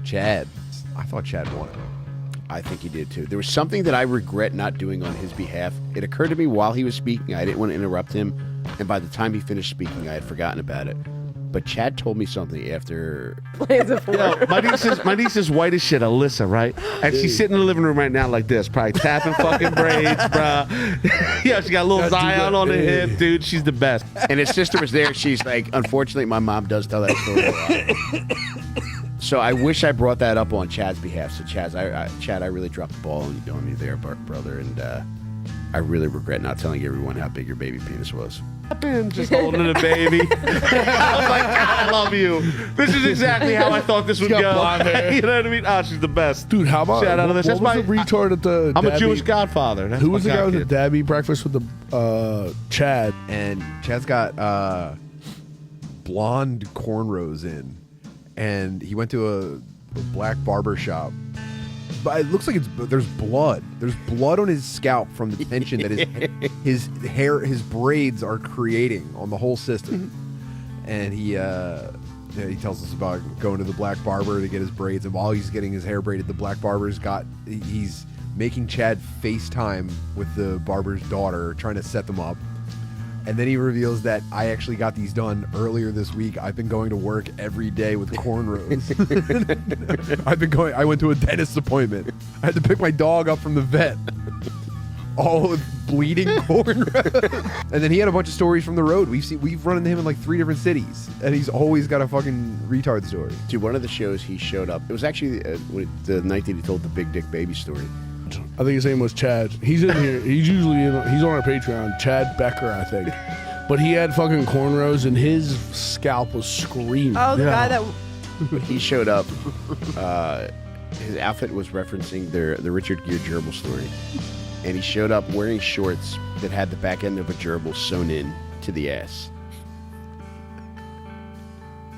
Chad. I thought Chad won it. I think he did too. There was something that I regret not doing on his behalf. It occurred to me while he was speaking. I didn't want to interrupt him, and by the time he finished speaking, I had forgotten about it. But Chad told me something after. My niece is white as shit, Alyssa, right? And she's sitting in the living room right now like this, probably tapping fucking braids, bro. Yeah, she got a little Zion on the hip, dude. She's the best. And his sister was there. She's like, unfortunately, my mom does tell that story a lot. So I wish I brought that up on Chad's behalf. So Chad, I really dropped the ball on you there, brother, and I really regret not telling everyone how big your baby penis was. I've been just holding a baby. I was like, God, I love you. This is exactly how I thought this would go. You know what I mean? Oh, she's the best. Dude, how about shout out to this? What was the retard at the I'm Dabby? a Jewish godfather. That's Who was the guy with kid. the Dabby breakfast with the Chad? And Chad's got blonde cornrows in, and he went to a black barber shop. But it looks like there's blood. There's blood on his scalp from the tension that his braids are creating on the whole system. And he tells us about going to the black barber to get his braids, and while he's getting his hair braided, the black barber's he's making Chad FaceTime with the barber's daughter, trying to set them up. And then he reveals that I actually got these done earlier this week. I've been going to work every day with cornrows. I went to a dentist appointment. I had to pick my dog up from the vet. All with bleeding cornrows. And then he had a bunch of stories from the road. We've run into him in like 3 different cities. And he's always got a fucking retard story. Dude, one of the shows he showed up, it was actually the night that he told the Big Dick Baby story. I think his name was Chad. He's in here. He's usually he's on our Patreon. Chad Becker, I think. But he had fucking cornrows, and his scalp was screaming. Oh, the guy that... He showed up. His outfit was referencing the Richard Gere gerbil story. And he showed up wearing shorts that had the back end of a gerbil sewn in to the ass.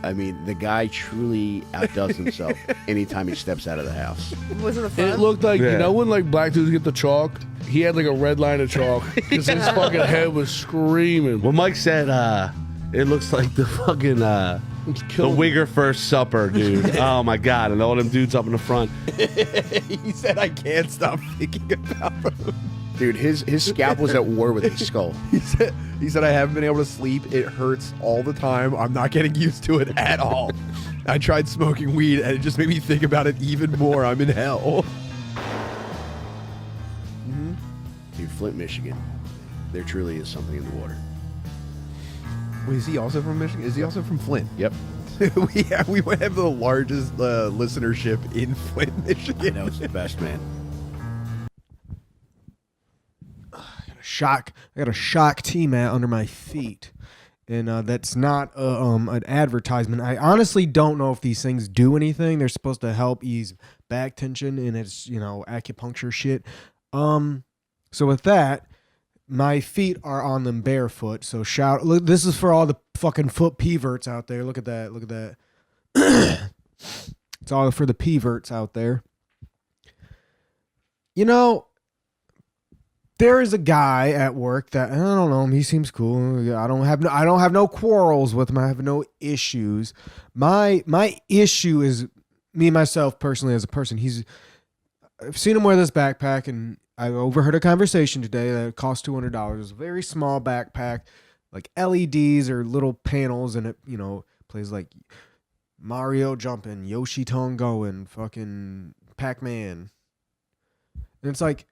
I mean, the guy truly outdoes himself anytime he steps out of the house. Wasn't it fun? It looked like, you know when like black dudes get the chalk? He had like a red line of chalk because his fucking head was screaming. Well, Mike said it looks like the fucking the Wigger First Supper, dude. Oh my God, and all them dudes up in the front. He said, I can't stop thinking about him. Dude, his scalp was at war with his skull. He said, I haven't been able to sleep. It hurts all the time. I'm not getting used to it at all. I tried smoking weed, and it just made me think about it even more. I'm in hell. Dude, Flint, Michigan. There truly is something in the water. Wait, is he also from Michigan? Is he also from Flint? Yep. we have the largest listenership in Flint, Michigan. I know, it's the best, man. I got a shock tea mat under my feet, and that's not an advertisement. I honestly don't know if these things do anything. They're supposed to help ease back tension, and it's acupuncture shit. So with that, my feet are on them barefoot. So look, this is for all the fucking foot perverts out there. Look at that. It's all for the perverts out there. There is a guy at work that I don't know him. He seems cool. I don't have no quarrels with him. I have no issues. My issue is me myself personally as a person. I've seen him wear this backpack, and I overheard a conversation today that it cost $200. It's a very small backpack, like LEDs or little panels, and it plays like Mario jumping, Yoshi tongue going, fucking Pac-Man, and it's like.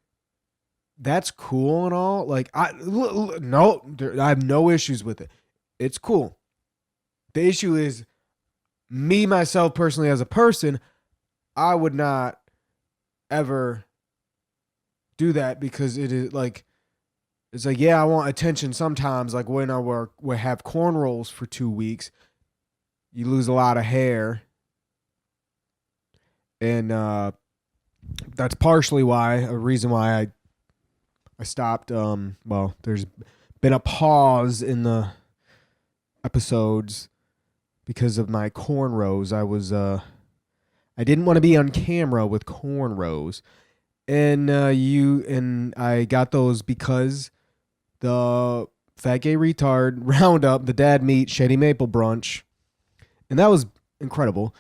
That's cool and all. Like I have no issues with it. It's cool. The issue is me, myself, personally, as a person, I would not ever do that because it's like, yeah, I want attention sometimes. Like when I we have cornrows for 2 weeks, you lose a lot of hair. And that's partially a reason why I stopped. There's been a pause in the episodes because of my cornrows. I didn't want to be on camera with cornrows, and I got those because the Fat Gay Retard Roundup, the Dad Meat Shady Maple Brunch, and that was incredible.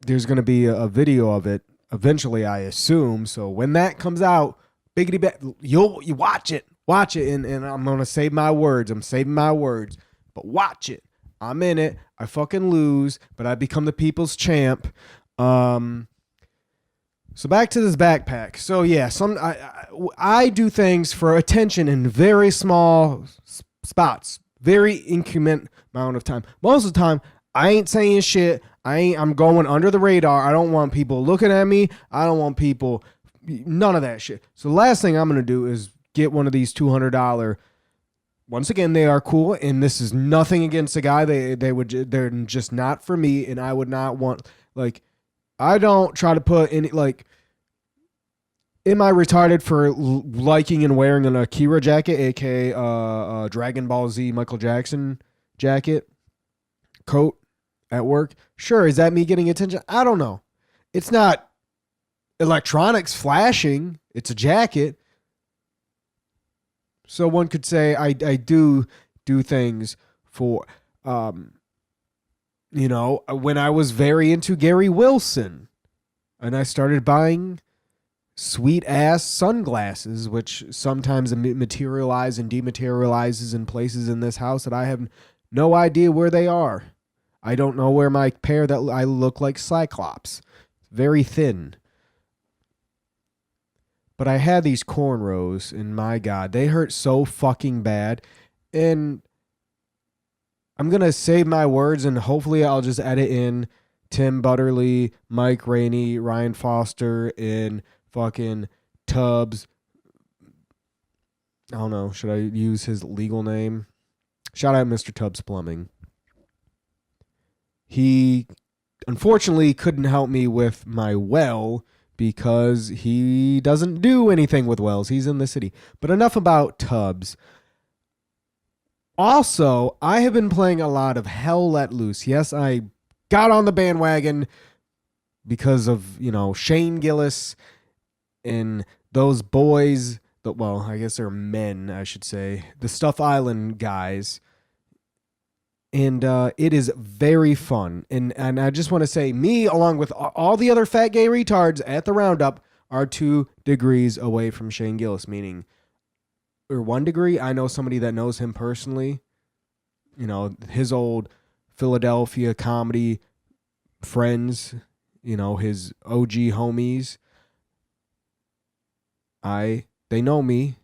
There's going to be a video of it eventually, I assume. So when that comes out, biggity bet, you watch it, and I'm going to save my words. I'm saving my words, but watch it. I'm in it. I fucking lose, but I become the people's champ. So back to this backpack. So yeah, I do things for attention in very small spots, very increment amount of time. Most of the time, I ain't saying shit. I'm going under the radar. I don't want people looking at me. I don't want people, none of that shit. So the last thing I'm going to do is get one of these $200. Once again, they are cool, and this is nothing against the guy. They're just not for me, and I would not want, like, I don't try to put any, like, am I retarded for liking and wearing an Akira jacket, aka Dragon Ball Z Michael Jackson jacket, coat at work? Sure. Is that me getting attention? I don't know. It's not electronics flashing. It's a jacket. So one could say I do things for, when I was very into Gary Wilson and I started buying sweet ass sunglasses, which sometimes materialize and dematerializes in places in this house that I have no idea where they are. I don't know where my pair that I look like Cyclops. Very thin. But I had these cornrows, and my God, they hurt so fucking bad. And I'm going to save my words, and hopefully I'll just edit in Tim Butterly, Mike Rainey, Ryan Foster, and fucking Tubbs. I don't know. Should I use his legal name? Shout out Mr. Tubbs Plumbing. He unfortunately couldn't help me with my well because he doesn't do anything with wells. He's in the city. But enough about Tubbs. Also, I have been playing a lot of Hell Let Loose. Yes, I got on the bandwagon because of, Shane Gillis and those boys. Well, I guess they're men, I should say. The Stuff Island guys. And it is very fun. And I just want to say, me, along with all the other fat gay retards at the Roundup, are 2 degrees away from Shane Gillis, meaning, or 1 degree. I know somebody that knows him personally. His old Philadelphia comedy friends, his OG homies. They know me.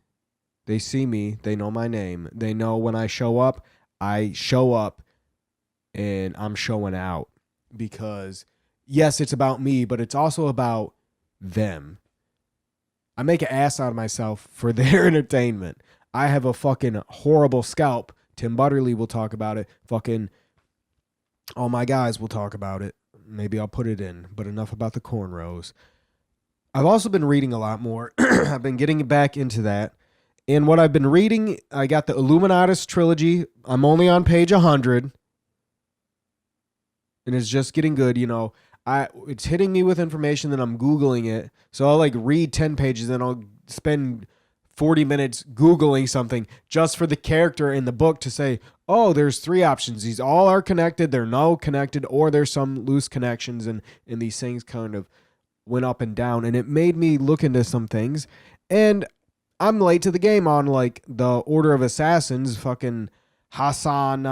They see me. They know my name. They know when I show up, I show up and I'm showing out because, yes, it's about me, but it's also about them. I make an ass out of myself for their entertainment. I have a fucking horrible scalp. Tim Butterly will talk about it. Fucking all my guys will talk about it. Maybe I'll put it in, but enough about the cornrows. I've also been reading a lot more. I've been getting back into that. And what I've been reading, I got the Illuminatus trilogy. I'm only on page 100. And it's just getting good, it's hitting me with information, then I'm Googling it. So I'll read 10 pages, then I'll spend 40 minutes Googling something just for the character in the book to say, oh, there's 3 options. These all are connected, they're no connected, or there's some loose connections, and these things kind of went up and down. And it made me look into some things. And I'm late to the game on the Order of Assassins, fucking Hassan,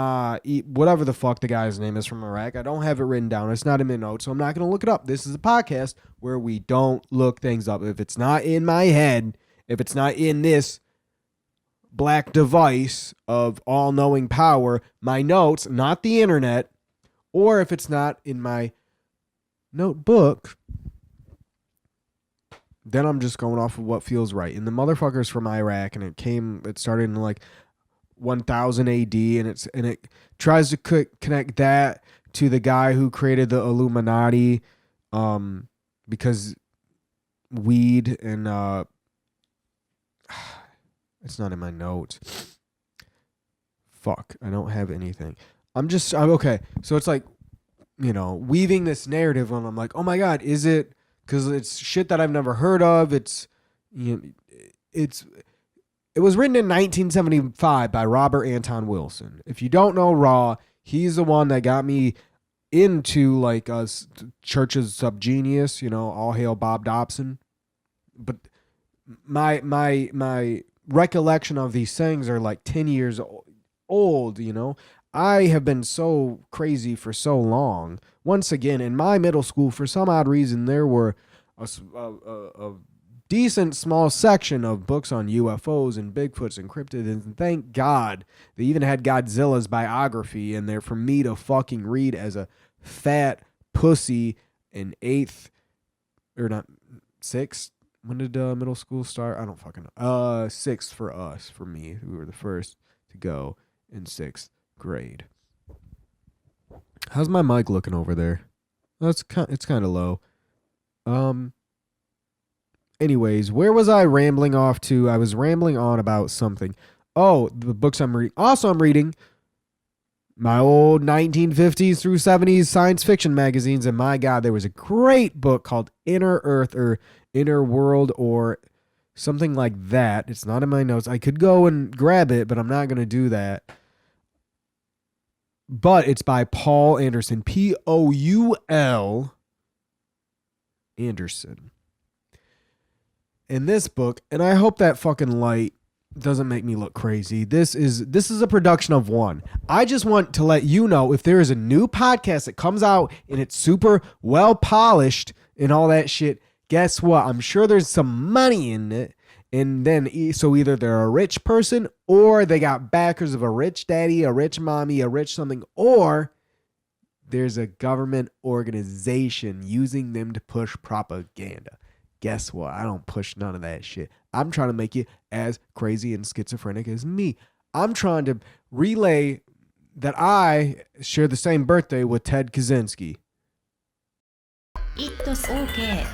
whatever the fuck the guy's name is from Iraq. I don't have it written down. It's not in my notes, so I'm not going to look it up. This is a podcast where we don't look things up. If it's not in my head, if it's not in this black device of all-knowing power, my notes, not the internet, or if it's not in my notebook, then I'm just going off of what feels right. And the motherfucker's from Iraq, and it started in 1000 AD, and it tries to connect that to the guy who created the Illuminati, because weed and it's not in my notes. Fuck, I don't have anything. I'm okay. So it's weaving this narrative, and I'm like, oh my God, is it? Because it's shit that I've never heard of. It's It was written in 1975 by Robert Anton Wilson. If you don't know Raw, he's the one that got me into like Church's Subgenius, all hail Bob Dobson. But my recollection of these things are like 10 years old, I have been so crazy for so long. Once again, in my middle school, for some odd reason, there were a decent small section of books on UFOs and Bigfoots and cryptids, and thank God they even had Godzilla's biography in there for me to fucking read as a fat pussy in sixth. When did middle school start? I don't fucking know. Sixth for us, for me. We were the first to go in sixth grade. How's my mic looking over there? It's kind of low. Anyways, where was I rambling off to? I was rambling on about something. Oh, the books I'm reading. Also, I'm reading my old 1950s through 70s science fiction magazines, and my God, there was a great book called Inner Earth or Inner World or something like that. It's not in my notes. I could go and grab it, but I'm not going to do that. But it's by Paul Anderson, Paul Anderson. In this book, and I hope that fucking light doesn't make me look crazy. This is a production of one. I just want to let you know if there is a new podcast that comes out and it's super well polished and all that shit, guess what? I'm sure there's some money in it. And then, so either they're a rich person or they got backers of a rich daddy, a rich mommy, a rich something, or there's a government organization using them to push propaganda. Guess what? I don't push none of that shit. I'm trying to make you as crazy and schizophrenic as me. I'm trying to relay that I share the same birthday with Ted Kaczynski. It's okay.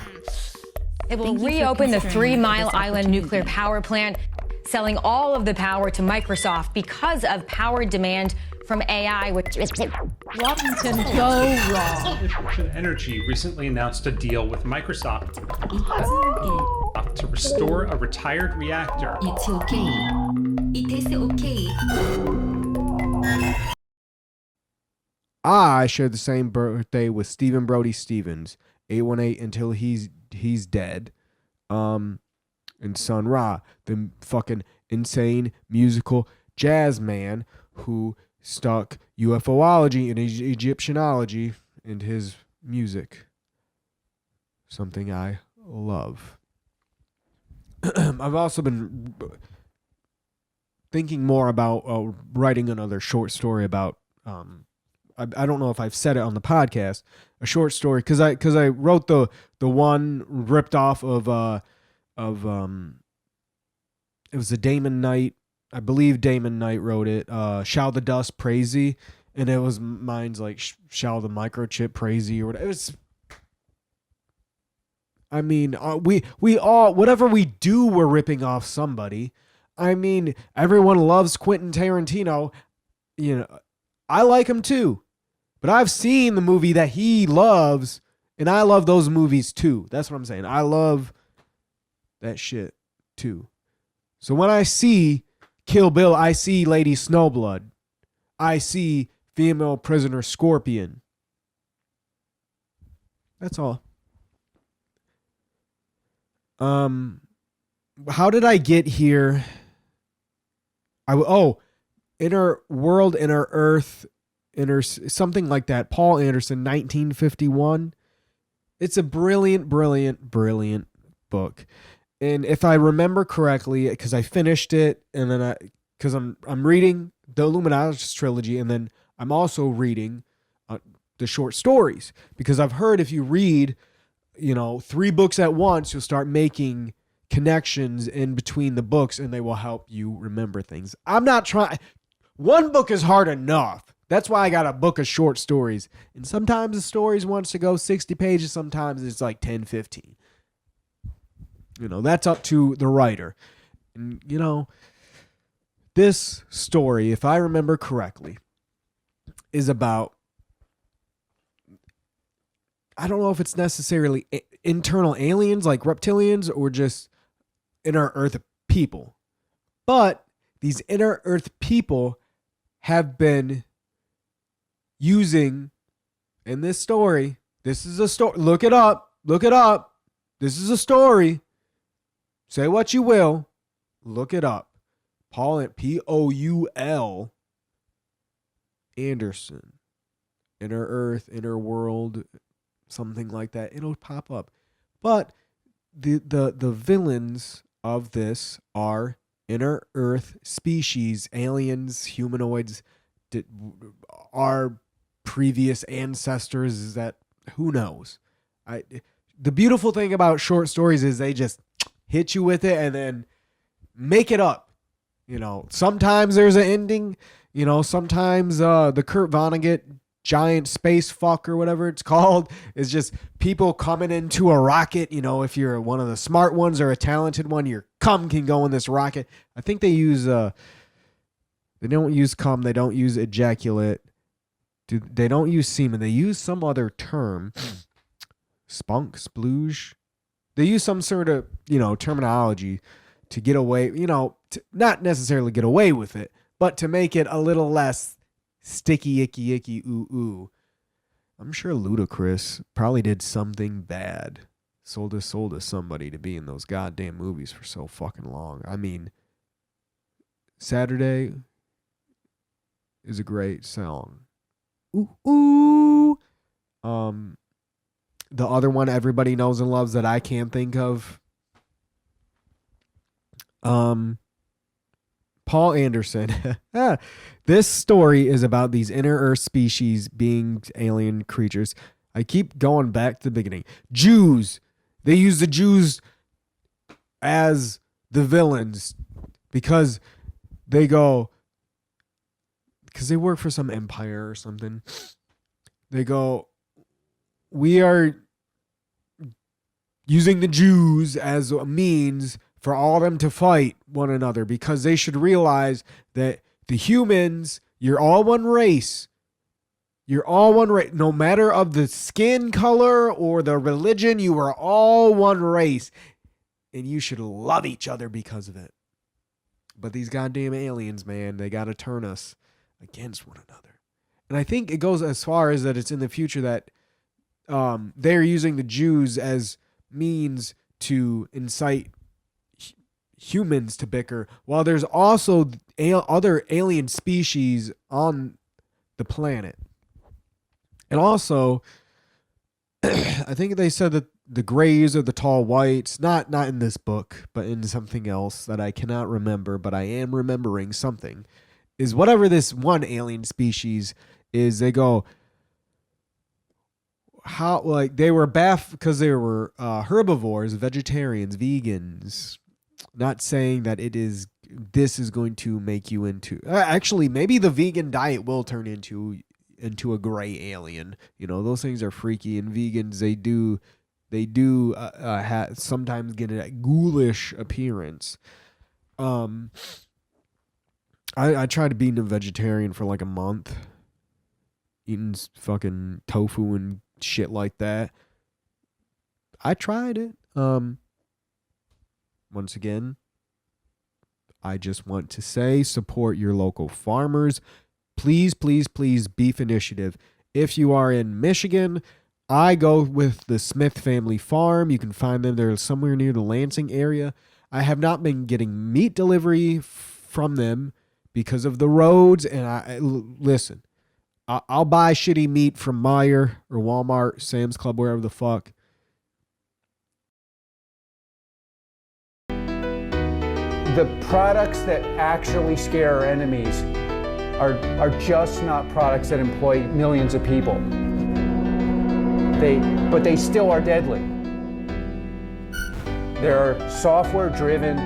It will reopen the 3 Mile Island nuclear power plant, selling all of the power to Microsoft because of power demand from AI, which is What can go wrong? Ocean Energy recently announced a deal with Microsoft It's okay. to restore a retired reactor. It's okay. It is okay. I share the same birthday with Stephen Brody Stevens, 818 until he's dead. And Sun Ra, the fucking insane musical jazz man who stuck UFOlogy and Egyptianology in his music. Something I love. I've also been thinking more about writing another short story about I don't know if I've said it on the podcast, a short story, because I wrote the one ripped off of it was a Damon Knight, I believe Damon Knight wrote it, Shall the Dust Praise Thee, and it was mine's like Shall the Microchip Praise Thee or whatever. It was, I mean, we all, whatever we do, we're ripping off somebody. I mean, everyone loves Quentin Tarantino, I like him too. But I've seen the movie that he loves, and I love those movies too. That's what I'm saying. I love that shit too. So when I see Kill Bill, I see Lady Snowblood. I see Female Prisoner Scorpion. That's all. How did I get here? Inner World, Inner Earth, something like that. Paul Anderson, 1951. It's a brilliant, brilliant, brilliant book. And if I remember correctly, because I finished it, and then because I'm reading the Illuminatus trilogy, and then I'm also reading the short stories, because I've heard if you read, 3 books at once, you'll start making connections in between the books, and they will help you remember things. I'm not trying. One book is hard enough. That's why I got a book of short stories. And sometimes the stories wants to go 60 pages. Sometimes it's like 10, 15. That's up to the writer. And, this story, if I remember correctly, is about, I don't know if it's necessarily internal aliens like reptilians or just inner Earth people. But these inner Earth people have been using, in this story, this is a story. Look it up. Look it up. This is a story. Say what you will. Look it up. Paul, P-O-U-L, Anderson. Inner Earth, Inner World, something like that. It'll pop up. But the villains of this are inner Earth species, aliens, humanoids, our previous ancestors. That who knows? The beautiful thing about short stories is they just hit you with it and then make it up. You know, sometimes there's an ending. You know, sometimes the Kurt Vonnegut giant space fuck or whatever it's called is just people coming into a rocket. You know, if you're one of the smart ones or a talented one, your cum can go in this rocket. I think they use they don't use cum, they don't use ejaculate, they don't use semen, they use some other term, spunk, splooge. They use some sort of, you know, terminology to get away, you know, to not necessarily get away with it, but to make it a little less sticky, icky, ooh. I'm sure Ludacris probably did something bad. Sold his soul to somebody to be in those goddamn movies for so fucking long. I mean, Saturday is a great song. Ooh. The other one everybody knows and loves that I can't think of. Paul Anderson. This story is about these inner Earth species, beings, alien creatures. I keep going back to the beginning. Jews. They use the Jews as the villains because they go, because they work for some empire or something. They go, we are using the Jews as a means for all of them to fight one another because they should realize that the humans, you're all one race. You're all one race. No matter of the skin color or the religion, you are all one race. And you should love each other because of it. But these goddamn aliens, man, they got to turn us against one another. And I think it goes as far as that it's in the future that they're using the Jews as means to incite humans to bicker, while there's also other alien species on the planet. And also, I think they said that the grays are the tall whites, not in this book, but in something else that I cannot remember, but I am remembering something, is whatever this one alien species is, they go, how, like, they were because they were herbivores, vegetarians, vegans. Not saying that this is going to make you into, actually maybe the vegan diet will turn into a gray alien. You know, those things are freaky, and vegans, they do sometimes get a ghoulish appearance. I tried being a vegetarian for like a month, eating fucking tofu and shit like that. I tried it. Once again, I just want to say, support your local farmers. Please, please, please, Beef Initiative. If you are in Michigan, I go with the Smith Family Farm. You can find them. They're somewhere near the Lansing area. I have not been getting meat delivery from them because of the roads. And listen, I'll buy shitty meat from Meijer or Walmart, Sam's Club, wherever the fuck. The products that actually scare our enemies are just not products that employ millions of people. But they still are deadly. There are software-driven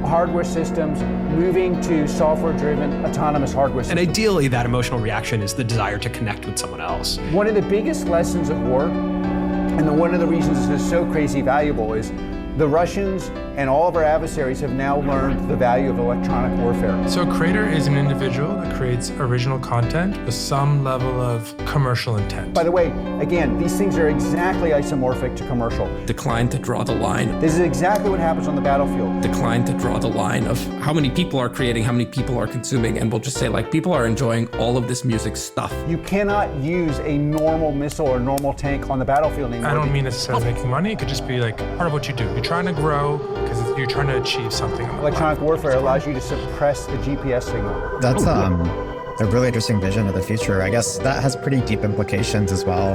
hardware systems moving to software-driven autonomous hardware systems. And ideally, that emotional reaction is the desire to connect with someone else. One of the biggest lessons of war, and one of the reasons this is so crazy valuable, is The Russians and all of our adversaries have now learned the value of electronic warfare. So a creator is an individual that creates original content with some level of commercial intent. By the way, again, these things are exactly isomorphic to commercial. Decline to draw the line. This is exactly what happens on the battlefield. Decline to draw the line of how many people are creating, how many people are consuming, and we'll just say, like, people are enjoying all of this music stuff. You cannot use a normal missile or normal tank on the battlefield anymore. I don't mean necessarily making money. It could just be like part of what you do. You're trying to grow because you're trying to achieve something. Electronic warfare allows you to suppress the GPS signal. That's a really interesting vision of the future. I guess that has pretty deep implications as well.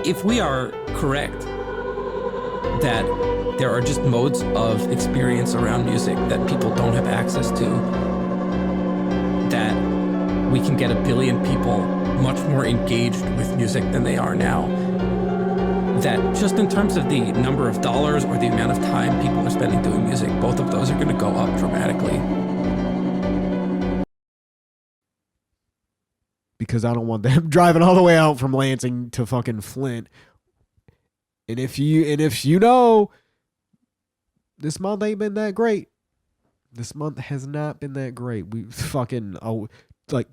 If we are correct that there are just modes of experience around music that people don't have access to, that we can get 1 billion people much more engaged with music than they are now, that just in terms of the number of dollars or the amount of time people are spending doing music, both of those are going to go up dramatically. Because I don't want them driving all the way out from Lansing to fucking Flint. And if you know, this month ain't been that great. This month has not been that great. We fucking like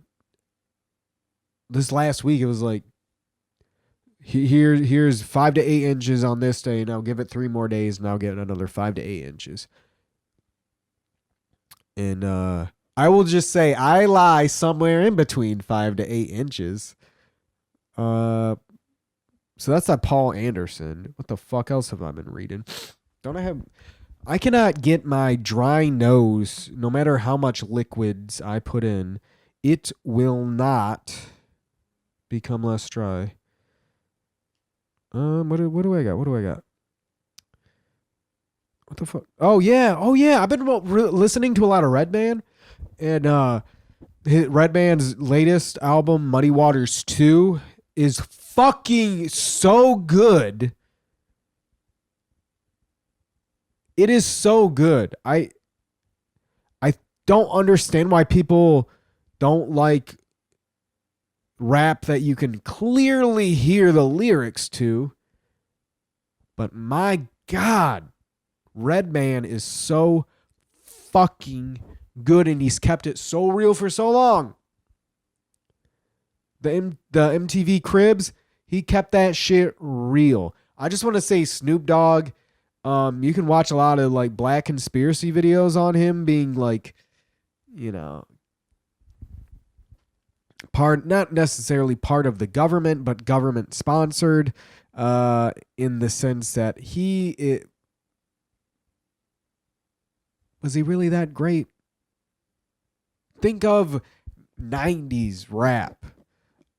this last week it was like here's 5 to 8 inches on this day, and I'll give it 3 more days, and I'll get another 5 to 8 inches. And I will just say I lie somewhere in between 5 to 8 inches. So that's that Paul Anderson. What the fuck else have I been reading? I cannot get my dry nose, no matter how much liquids I put in, it will not become less dry. What do I got? What the fuck? Oh yeah. I've been listening to a lot of Redman, and Redman's latest album, Muddy Waters 2, is fucking so good. It is so good. I don't understand why people don't like rap that you can clearly hear the lyrics to. But my God, Redman is so fucking good, and he's kept it so real for so long. The MTV Cribs, he kept that shit real. I just want to say Snoop Dogg, you can watch a lot of like black conspiracy videos on him being like, you know, not necessarily part of the government, but government sponsored, in the sense that was he really that great? Think of 90s rap.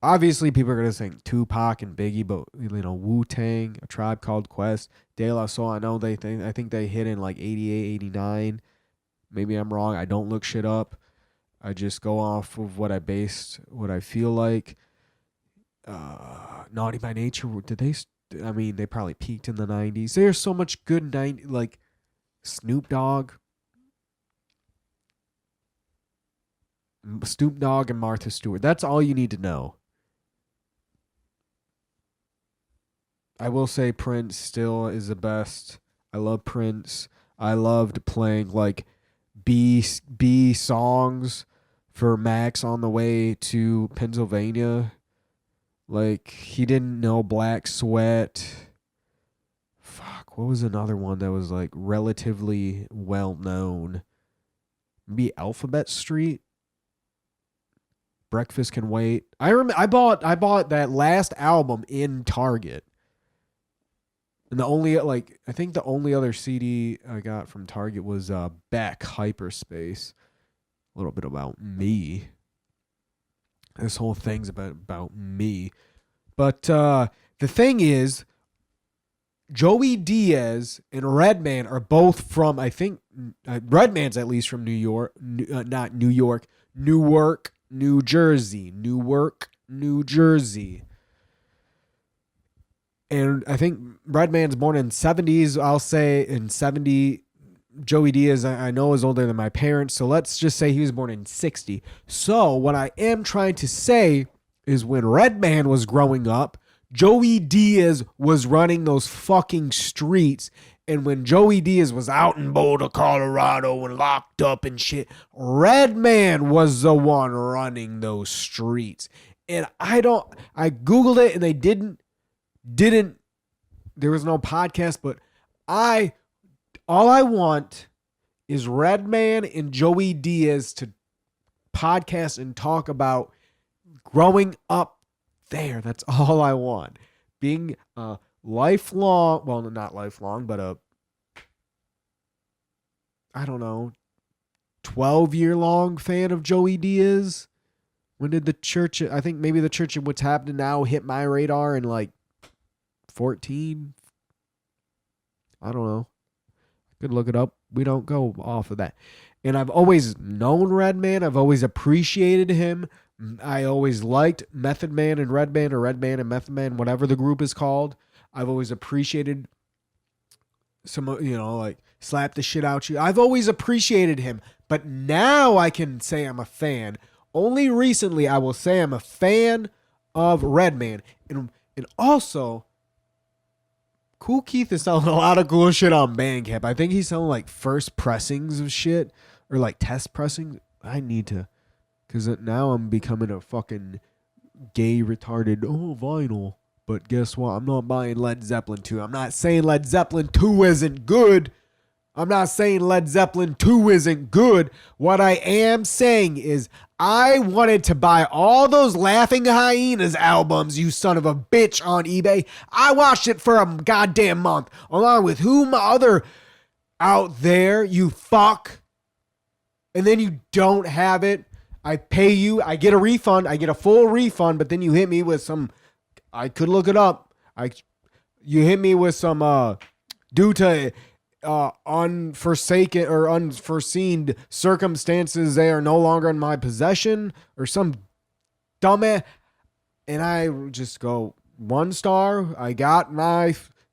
Obviously, people are going to think Tupac and Biggie, but, you know, Wu-Tang, A Tribe Called Quest, De La Soul, I think they hit in like 88, 89. Maybe I'm wrong. I don't look shit up. I just go off of what I feel like. Naughty by Nature, they probably peaked in the 90s. There's so much good like Snoop Dogg and Martha Stewart. That's all you need to know. I will say Prince still is the best. I love Prince. I loved playing like B songs for Max on the way to Pennsylvania. Like, he didn't know Black Sweat. Fuck, what was another one that was like relatively well known? Maybe Alphabet Street. Breakfast Can Wait. I bought that last album in Target. And I think the only other CD I got from Target was Beck Hyperspace. A little bit about me. This whole thing's about me. But the thing is, Joey Diaz and Redman are both from, I think, Redman's at least from New York, not New York, Newark, New Jersey. Newark, New Jersey. And I think Redman's born in 70s, I'll say in 70. Joey Diaz, I know, is older than my parents, so let's just say he was born in 60. So what I am trying to say is when Redman was growing up, Joey Diaz was running those fucking streets. And when Joey Diaz was out in Boulder, Colorado and locked up and shit, Redman was the one running those streets. And I Googled it and they didn't, there was no podcast, but all I want is Redman and Joey Diaz to podcast and talk about growing up there. That's all I want. Being a lifelong, well, not lifelong, but I don't know, 12-year-long fan of Joey Diaz. When did the church, I think maybe the Church of What's Happening Now hit my radar in like 14? I don't know. Could look it up. We don't go off of that. And I've always known Redman. I've always appreciated him. I always liked Method Man and Redman, or Redman and Method Man, whatever the group is called. I've always appreciated some, like slap the shit out you. I've always appreciated him. But now I can say I'm a fan. Only recently I will say I'm a fan of Redman. And also, Cool Keith is selling a lot of cool shit on Bandcamp. I think he's selling like first pressings of shit, or like test pressings. I need to, because now I'm becoming a fucking gay retarded, vinyl. But guess what? I'm not buying Led Zeppelin 2. I'm not saying Led Zeppelin 2 isn't good. I'm not saying Led Zeppelin 2 isn't good. What I am saying is I wanted to buy all those Laughing Hyenas albums, you son of a bitch, on eBay. I watched it for a goddamn month, along with whom other out there, you fuck. And then you don't have it. I pay you. I get a refund. I get a full refund, but then you hit me with some, I could look it up. You hit me with some, due to unforsaken or unforeseen circumstances, they are no longer in my possession, or some dumbass. And I just go, 1 star.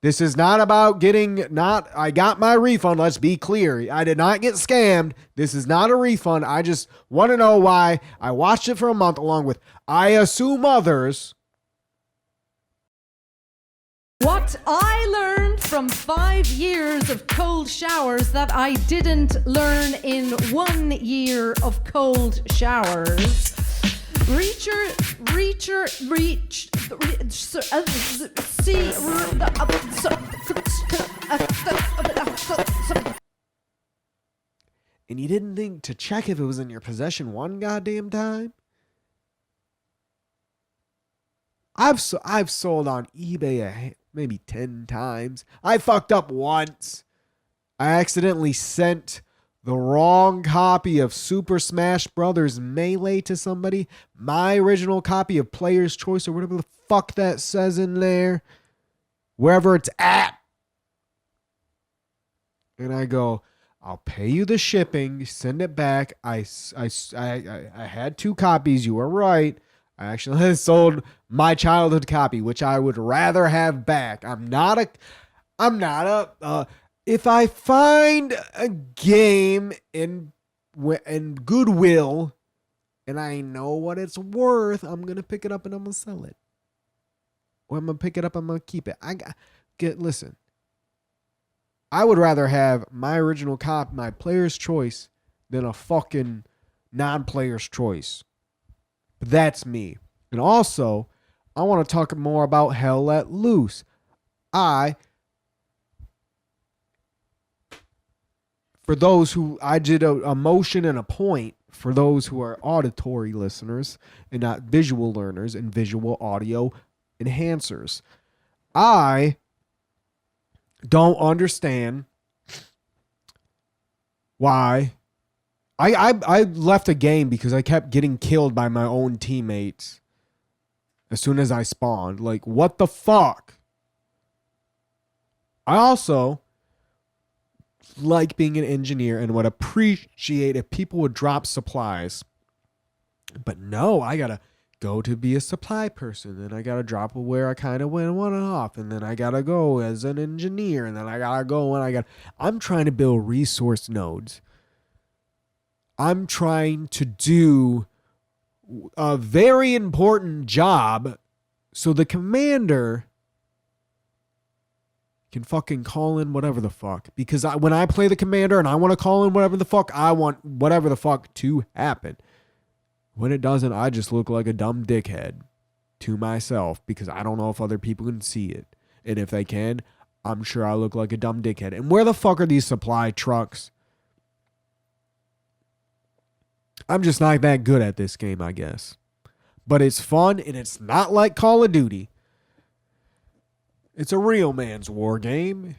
This is not about I got my refund. Let's be clear. I did not get scammed. This is not a refund. I just want to know why. I watched it for a month along with, I assume, others. What I learned from 5 years of cold showers that I didn't learn in 1 year of cold showers. And you didn't think to check if it was in your possession one goddamn time? I've sold on eBay maybe 10 times. I fucked up once. I accidentally sent the wrong copy of Super Smash Brothers Melee to somebody. My original copy of Player's Choice, or whatever the fuck that says in there, wherever it's at. And I go, I'll pay you the shipping, send it back. I had 2 copies. You were right. I actually sold my childhood copy, which I would rather have back. If I find a game in Goodwill and I know what it's worth, I'm going to pick it up and I'm going to sell it. Or I'm going to pick it up and I'm going to keep it. Listen. I would rather have my original copy, my Player's Choice, than a fucking non-Player's Choice. But that's me. And also, I want to talk more about Hell Let Loose. For those who, I did a motion and a point for those who are auditory listeners and not visual learners and visual audio enhancers. I don't understand why I left a game because I kept getting killed by my own teammates as soon as I spawned. Like, what the fuck? I also like being an engineer and would appreciate if people would drop supplies. But no, I gotta go to be a supply person. Then I gotta drop where I kind of went one off. And then I gotta go as an engineer. And then I gotta go when I'm trying to build resource nodes. I'm trying to do a very important job So the commander can fucking call in whatever the fuck. Because when I play the commander and I want to call in whatever the fuck, I want whatever the fuck to happen. When it doesn't, I just look like a dumb dickhead to myself because I don't know if other people can see it. And if they can, I'm sure I look like a dumb dickhead. And where the fuck are these supply trucks? I'm just not that good at this game, I guess. But it's fun, and it's not like Call of Duty. It's a real man's war game.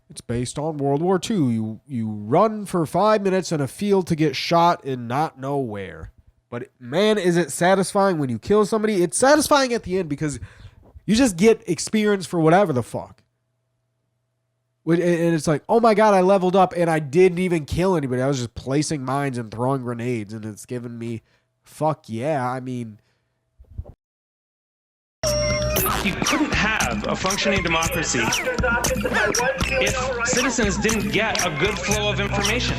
It's based on World War II. You run for 5 minutes in a field to get shot and not know where. But man, is it satisfying when you kill somebody. It's satisfying at the end because you just get experience for whatever the fuck. And it's like, oh my God, I leveled up and I didn't even kill anybody. I was just placing mines and throwing grenades, and it's given me, fuck yeah. I mean, you couldn't have a functioning democracy if citizens didn't get a good flow of information.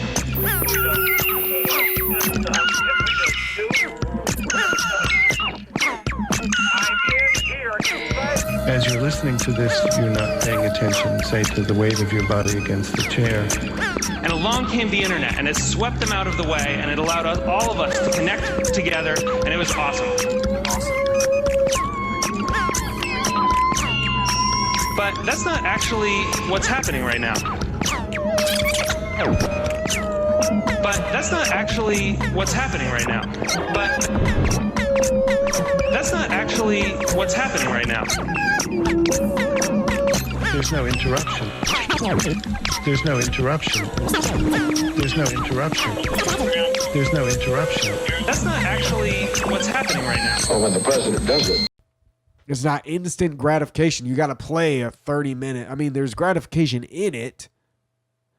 As you're listening to this, you're not paying attention, say, to the weight of your body against the chair. And along came the internet, and it swept them out of the way, and it allowed us, all of us to connect together, and it was awesome. But that's not actually what's happening right now. But that's not actually what's happening right now. But that's not actually what's happening right now. There's no interruption. There's no interruption. There's no interruption. There's no interruption. That's not actually what's happening right now. Well, when the president does it. it's not instant gratification. You got to play a 30-minute. I mean, there's gratification in it.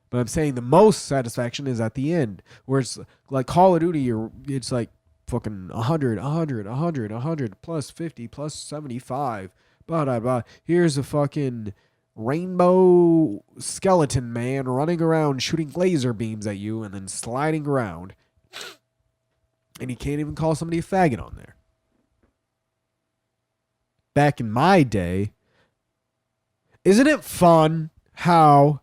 But I'm saying the most satisfaction is at the end, where it's like Call of Duty, it's like fucking 100, plus 50, plus 75, blah, blah, blah. Here's a fucking rainbow skeleton man running around shooting laser beams at you and then sliding around. And you can't even call somebody a faggot on there. Back in my day, isn't it fun how...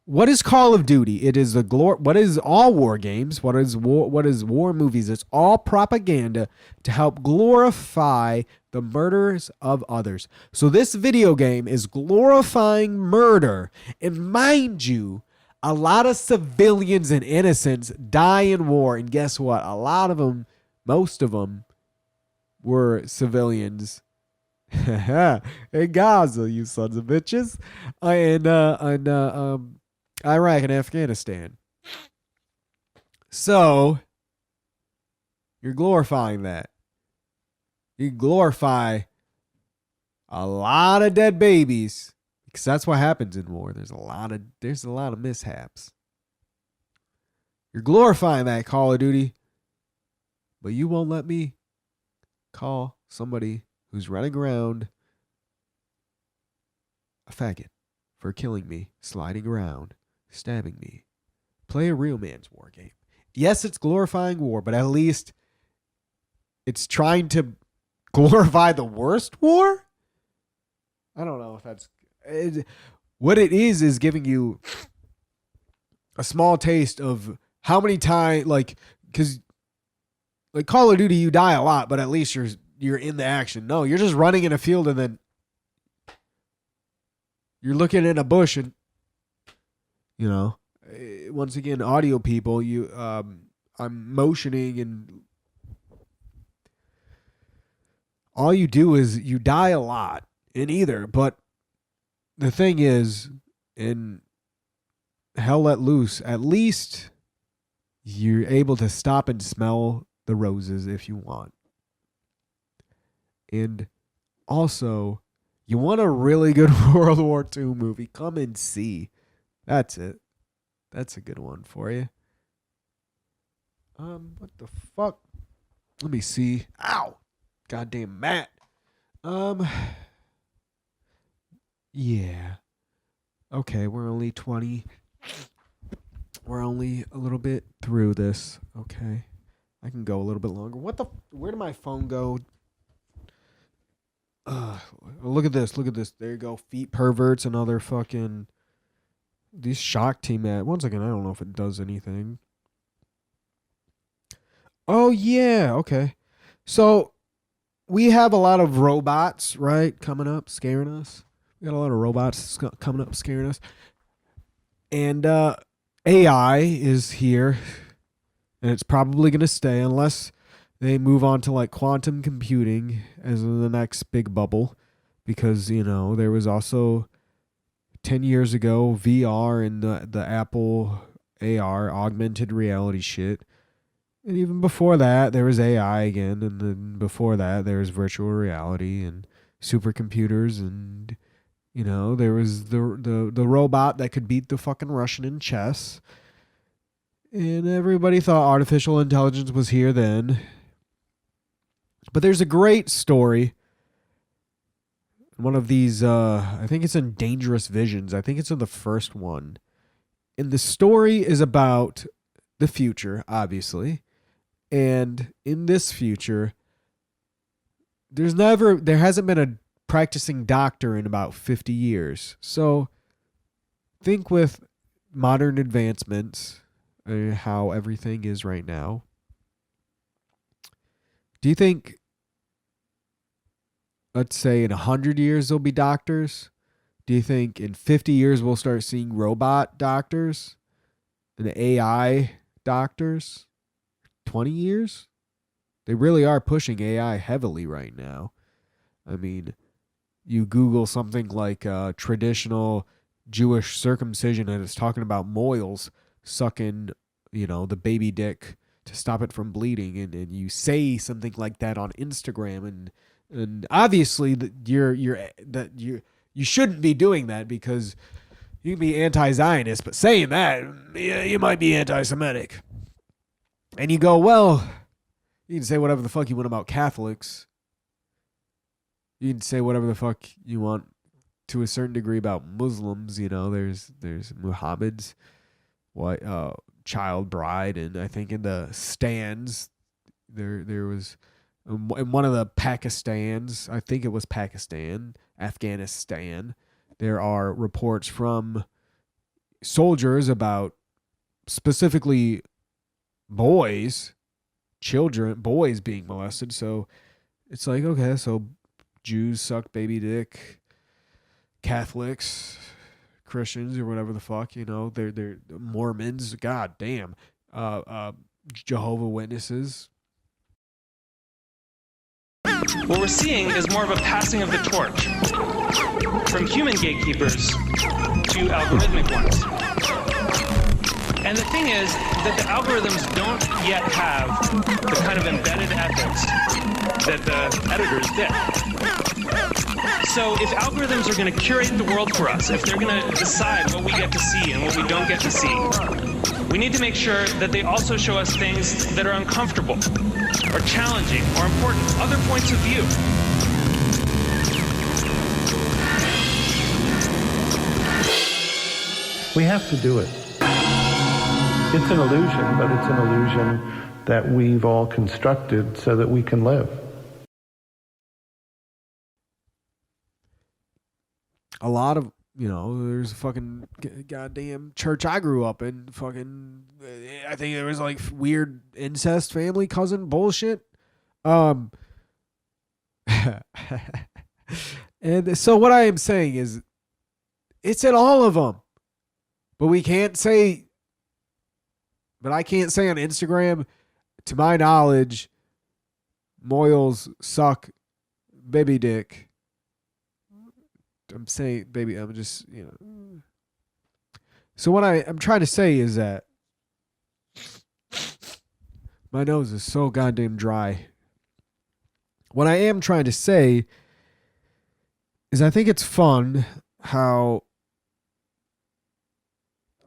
What is Call of Duty? It is what is all war games? What is war movies? It's all propaganda to help glorify the murders of others. So this video game is glorifying murder. And mind you, a lot of civilians and innocents die in war. And guess what? A lot of them, most of them, were civilians. In Gaza, you sons of bitches. And Iraq and Afghanistan. So, you're glorifying that. You glorify a lot of dead babies because that's what happens in war. There's a lot of mishaps. You're glorifying that, Call of Duty, but you won't let me call somebody who's running around a faggot for killing me, sliding around, stabbing me. Play a real man's war game. Yes, it's glorifying war, but at least it's trying to glorify the worst war? I don't know if that's... What it is giving you a small taste of how many times... Because like Call of Duty, you die a lot, but at least you're in the action. No, you're just running in a field and then you're looking in a bush and once again, audio people, I'm motioning and all you do is you die a lot in either. But the thing is, in Hell Let Loose, at least you're able to stop and smell the roses if you want. And also, you want a really good World War II movie, come and see. That's it. That's a good one for you. What the fuck? Let me see. Ow! Goddamn Matt. Yeah. Okay, we're only 20. We're only a little bit through this. Okay. I can go a little bit longer. Where did my phone go? Look at this. Look at this. There you go. Feet perverts and other fucking. These shock team ads. One second. I don't know if it does anything. Oh, yeah. Okay. So we have a lot of robots, right? Coming up, scaring us. We got a lot of robots coming up, scaring us. And AI is here. And it's probably going to stay unless they move on to like quantum computing as the next big bubble. Because, you know, there was also 10 years ago VR and the Apple AR, augmented reality shit. And even before that, there was AI again. And then before that, there was virtual reality and supercomputers. And, you know, there was the robot that could beat the fucking Russian in chess. And everybody thought artificial intelligence was here then. But there's a great story. One of these, I think it's in Dangerous Visions. I think it's in the first one. And the story is about the future, obviously. And in this future, there hasn't been a practicing doctor in about 50 years. So think with modern advancements, how everything is right now. Do you think, let's say in 100 years there'll be doctors? Do you think in 50 years we'll start seeing robot doctors and AI doctors? 20 years? They really are pushing AI heavily right now. I mean, you Google something like traditional Jewish circumcision and it's talking about mohels sucking, you know, the baby dick to stop it from bleeding, and you say something like that on Instagram, and obviously you shouldn't be doing that because you can be anti-Zionist, but saying that, you might be anti-Semitic. And you go, well, you can say whatever the fuck you want about Catholics. You can say whatever the fuck you want to a certain degree about Muslims. You know, there's Muhammad's child bride, and I think in the stands there was in one of the Pakistans, I think it was Pakistan, Afghanistan, there are reports from soldiers about specifically boys being molested. So it's like, okay, so Jews suck baby dick, Catholics, Christians, or whatever the fuck, you know, they're Mormons, god damn, Jehovah's Witnesses. What we're seeing is more of a passing of the torch from human gatekeepers to algorithmic ones. And the thing is that the algorithms don't yet have the kind of embedded ethics that the editors did. So if algorithms are going to curate the world for us, if they're going to decide what we get to see and what we don't get to see, we need to make sure that they also show us things that are uncomfortable or challenging or important, other points of view. We have to do it. It's an illusion, but it's an illusion that we've all constructed so that we can live. A lot of, you know, there's a fucking goddamn church I grew up in. Fucking, I think there was like weird incest family cousin bullshit. And so what I am saying is, it's in all of them. But we can't say, but I can't say on Instagram, to my knowledge, mohels suck baby dick. I'm saying, baby, I'm just, you know. So what I'm trying to say is that my nose is so goddamn dry. What I am trying to say is I think it's fun how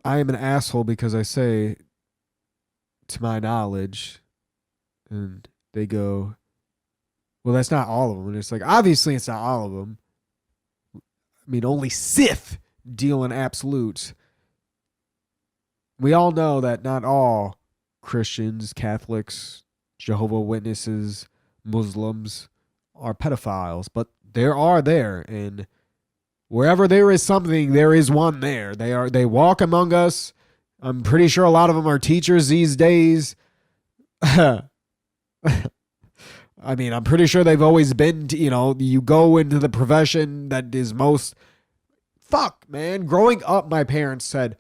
I am an asshole because I say, to my knowledge, and they go, well, that's not all of them. And it's like, obviously it's not all of them. I mean, only Sith deal in absolutes. We all know that not all Christians, Catholics, Jehovah's Witnesses, Muslims are pedophiles, but there are there, and wherever there is something, there is one there. They walk among us. I'm pretty sure a lot of them are teachers these days. I mean, I'm pretty sure they've always been, you go into the profession that is most, fuck, man. Growing up, my parents said,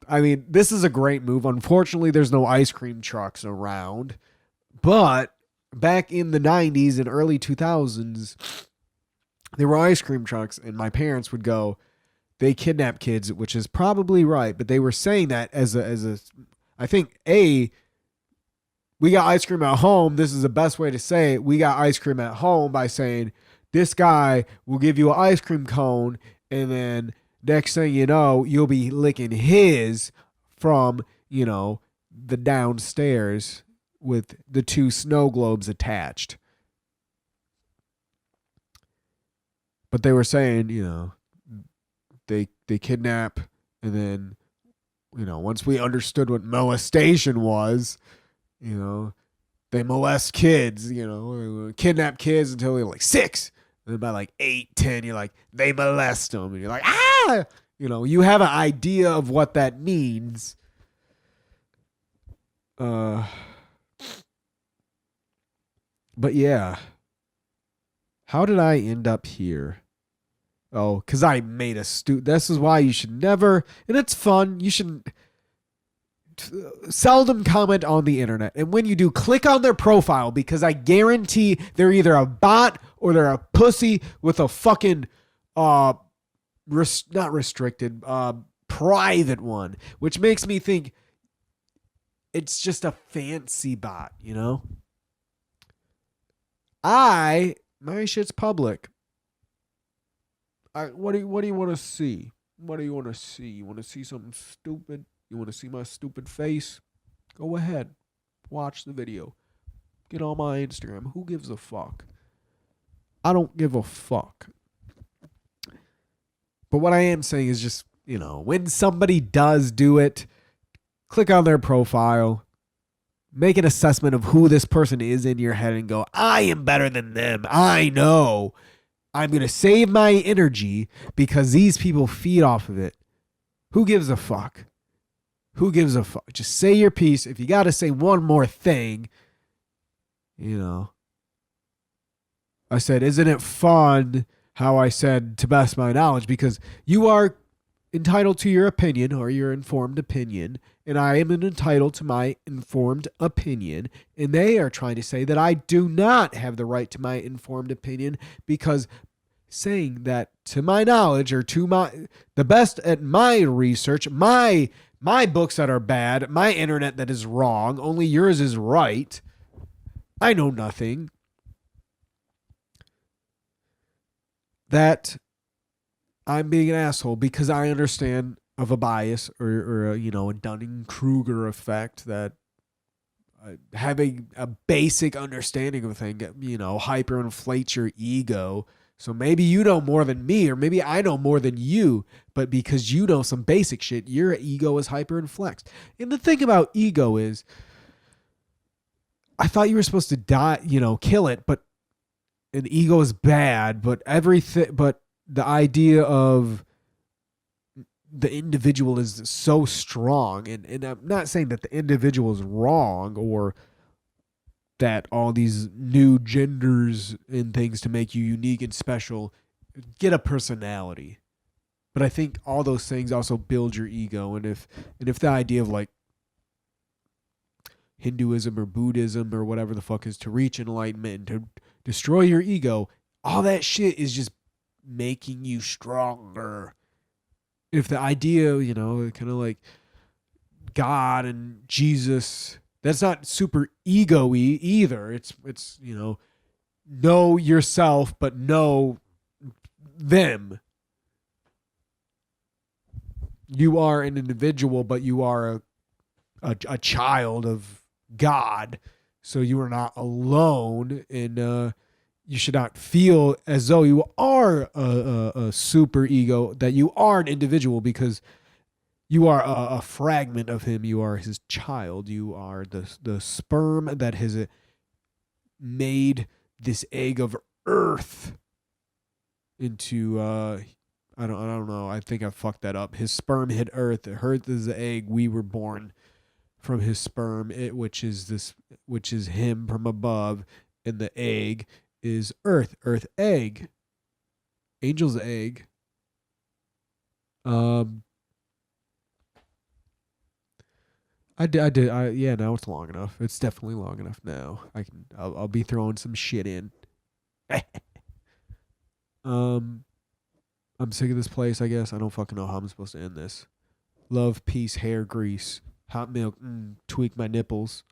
I mean, this is a great move. Unfortunately, there's no ice cream trucks around, but back in the 90s and early 2000s, there were ice cream trucks, and my parents would go, they kidnap kids, which is probably right, but they were saying that as a I think, we got ice cream at home. This is the best way to say it. We got ice cream at home by saying, this guy will give you an ice cream cone, and then next thing you know, you'll be licking his from, the downstairs with the 2 snow globes attached. But they were saying, they kidnap, and then, once we understood what molestation was, they molest kids, kidnap kids until they're like 6. And then by like 8, 10, you're like, they molest them. And you're like, ah! You have an idea of what that means. But yeah. How did I end up here? Oh, because I made a This is why you should never, and it's fun, you should seldom comment on the internet. And when you do, click on their profile, because I guarantee they're either a bot or they're a pussy with a fucking, not restricted, private one, which makes me think it's just a fancy bot, my shit's public. What do you want to see? What do you want to see? You want to see something stupid? You want to see my stupid face? Go ahead. Watch the video. Get on my Instagram. Who gives a fuck? I don't give a fuck. But what I am saying is just, when somebody does do it, click on their profile, make an assessment of who this person is in your head and go, I am better than them. I know. I'm going to save my energy because these people feed off of it. Who gives a fuck? Who gives a fuck? Just say your piece. If you got to say one more thing, I said, isn't it fun how I said to best my knowledge? Because you are entitled to your opinion or your informed opinion, and I am entitled to my informed opinion, and they are trying to say that I do not have the right to my informed opinion because saying that to my knowledge or to the best at my research, my books that are bad, my internet that is wrong, only yours is right. I know nothing. That I'm being an asshole because I understand of a bias or a Dunning-Kruger effect that having a basic understanding of a thing, hyperinflates your ego. So maybe you know more than me, or maybe I know more than you, but because you know some basic shit, your ego is hyperinflexed. And the thing about ego is, I thought you were supposed to die, kill it, but an ego is bad, but the idea of the individual is so strong, and I'm not saying that the individual is wrong or that all these new genders and things to make you unique and special get a personality. But I think all those things also build your ego, and if the idea of like Hinduism or Buddhism or whatever the fuck is to reach enlightenment and to destroy your ego, all that shit is just making you stronger. If the idea, kind of like God and Jesus, that's not super ego-y either. It's know yourself, but know them. You are an individual, but you are a child of God. So you are not alone, and you should not feel as though you are a super ego, that you are an individual, because you are a fragment of him. You are his child. You are the sperm that has made this egg of Earth into I don't know. I think I fucked that up. His sperm hit Earth. Earth is the egg. We were born from his sperm, which is him from above, and the egg is Earth. Earth egg. Angel's egg. Yeah, now it's long enough. It's definitely long enough now. I'll be throwing some shit in. I'm sick of this place, I guess. I don't fucking know how I'm supposed to end this. Love, peace, hair grease, hot milk, tweak my nipples.